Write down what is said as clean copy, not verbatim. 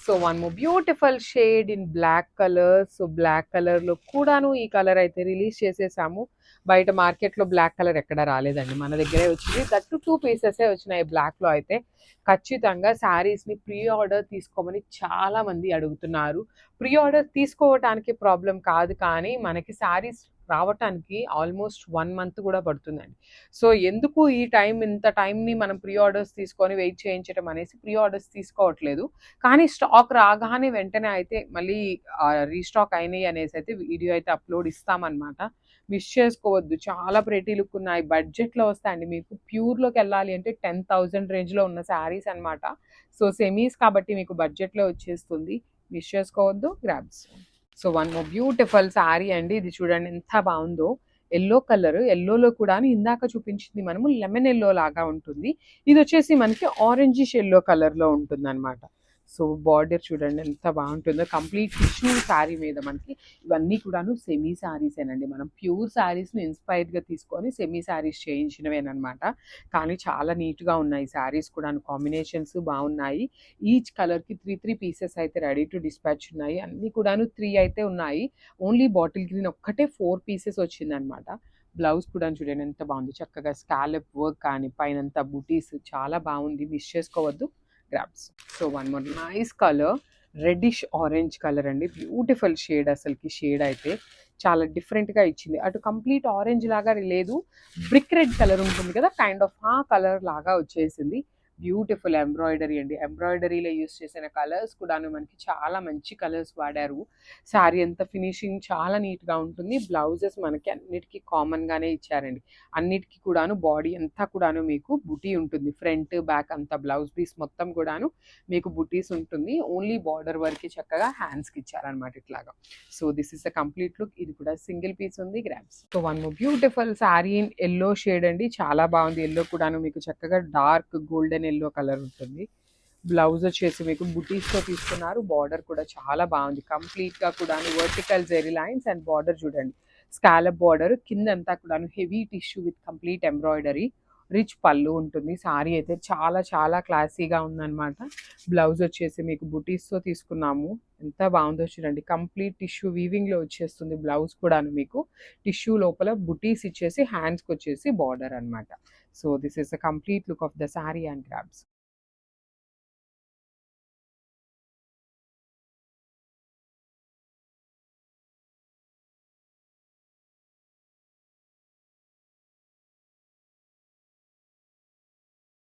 So one more beautiful shade in black colour. So black colour లో కూడాను ఈ colour అయితే రిలీజ్ చేసేసాము. బయట మార్కెట్ లో బ్లాక్ కలర్ ఎక్కడ రాలేదండి, మన దగ్గరే వచ్చింది. దట్టు 2 పీసెస్ వచ్చినాయి బ్లాక్ లో అయితే. ఖచ్చితంగా శారీస్ ని ప్రీ ఆర్డర్ తీసుకోమని చాలా మంది అడుగుతున్నారు. ప్రీ ఆర్డర్ తీసుకోవటానికి ప్రాబ్లం కాదు, కానీ మనకి శారీస్ రావటానికి ఆల్మోస్ట్ 1 మంత్ కూడా పడుతుందండి. సో ఎందుకు ఈ టైం, ఇంత టైంని మనం ప్రీ ఆర్డర్స్ తీసుకొని వెయిట్ చేయించడం అనేసి ప్రీ ఆర్డర్స్ తీసుకోవట్లేదు. కానీ స్టాక్ రాగానే వెంటనే అయితే మళ్ళీ రీస్టాక్ అయినాయి అనేసి అయితే వీడియో అయితే అప్లోడ్ ఇస్తామన్నమాట. మిస్ చేసుకోవద్దు. చాలా ప్రెటీ లుక్ ఉన్నాయి. బడ్జెట్లో వస్తాయండి. మీకు ప్యూర్లోకి వెళ్ళాలి అంటే 10,000 రేంజ్లో ఉన్న శారీస్ అనమాట. సో సెమీస్ కాబట్టి మీకు బడ్జెట్లో వచ్చేస్తుంది. మిస్ చేసుకోవద్దు. Grabs. So one more beautiful sari అండి. ఇది చూడండి ఎంత బాగుందో. ఎల్లో కలర్, ఎల్లోలో కూడా ఇందాక చూపించింది మనము లెమన్ ఎల్లో లాగా ఉంటుంది. ఇది వచ్చేసి మనకి ఆరెంజిష్ ఎల్లో కలర్లో ఉంటుంది అనమాట. సో బార్డర్ చూడండి ఎంత బాగుంటుందో. కంప్లీట్ టిష్యూ శారీ మీద మనకి ఇవన్నీ కూడాను సెమీ శారీసేనండి. మనం ప్యూర్ శారీస్ని ఇన్స్పైర్డ్గా తీసుకొని సెమీ శారీస్ చేయించినవేనమాట. కానీ చాలా నీట్గా ఉన్నాయి శారీస్ కూడాను. కాంబినేషన్స్ బాగున్నాయి. ఈచ్ కలర్కి 3 పీసెస్ అయితే రెడీ టు డిస్పాచ్ ఉన్నాయి. అన్నీ కూడాను 3 అయితే ఉన్నాయి. ఓన్లీ బాటిల్ గ్రీన్ ఒక్కటే 4 పీసెస్ వచ్చిందనమాట. బ్లౌజ్ కూడా చూడండి ఎంత బాగుంది. చక్కగా స్కాలప్ వర్క్ కానీ పైనంతా బుటీస్ చాలా బాగుంది. మిస్ చేసుకోవద్దు. Grabs. So one more nice colour, reddish orange colour అండి. Beautiful shade. అసలుకి షేడ్ అయితే చాలా డిఫరెంట్గా ఇచ్చింది. అటు కంప్లీట్ ఆరెంజ్ లాగా లేదు, బ్రిక్ రెడ్ కలర్ ఉంటుంది కదా, కైండ్ ఆఫ్ ఆ కలర్ లాగా వచ్చేసింది. బ్యూటిఫుల్ ఎంబ్రాయిడరీ అండి. ఎంబ్రాయిడరీలో యూస్ చేసిన కలర్స్ కూడాను మనకి చాలా మంచి కలర్స్ వాడారు. శారీ అంతా ఫినిషింగ్ చాలా నీట్గా ఉంటుంది. బ్లౌజెస్ మనకి అన్నిటికీ కామన్గానే ఇచ్చారండి. అన్నిటికీ కూడాను బాడీ అంతా కూడాను మీకు బుటీ ఉంటుంది. ఫ్రంట్ బ్యాక్ అంతా బ్లౌజ్ పీస్ మొత్తం కూడాను మీకు బుటీస్ ఉంటుంది. ఓన్లీ బార్డర్ వరకు చక్కగా హ్యాండ్స్కి ఇచ్చారనమాట ఇట్లాగా. So this is the complete look. ఇది కూడా సింగిల్ పీస్ ఉంది. Grabs. So one more beautiful sari in yellow shade అండి. చాలా బాగుంది. ఎల్లో కూడాను మీకు చక్కగా డార్క్ గోల్డెన్ ఎల్లో కలర్ ఉంటుంది. బ్లౌజ్ వచ్చేసి మీకు బుటీస్తో తీసుకున్నారు. బార్డర్ కూడా చాలా బాగుంది. కంప్లీట్గా కూడా vertical zari lines and border చూడండి స్కాలప్ బార్డర్. కిందంతా కూడా heavy tissue with complete embroidery. Rich pallu ఉంటుంది. సారీ అయితే చాలా చాలా క్లాసీగా ఉందన్నమాట. బ్లౌజ్ వచ్చేసి మీకు బుటీస్తో తీసుకున్నాము. ఎంత బాగుందో చూడండి. కంప్లీట్ టిష్యూ వీవింగ్లో వచ్చేస్తుంది. బ్లౌజ్ కూడా మీకు టిష్యూ లోపల బుటీస్ ఇచ్చేసి హ్యాండ్స్కి వచ్చేసి బార్డర్ అనమాట. So this is the complete look of the sorry and grabs.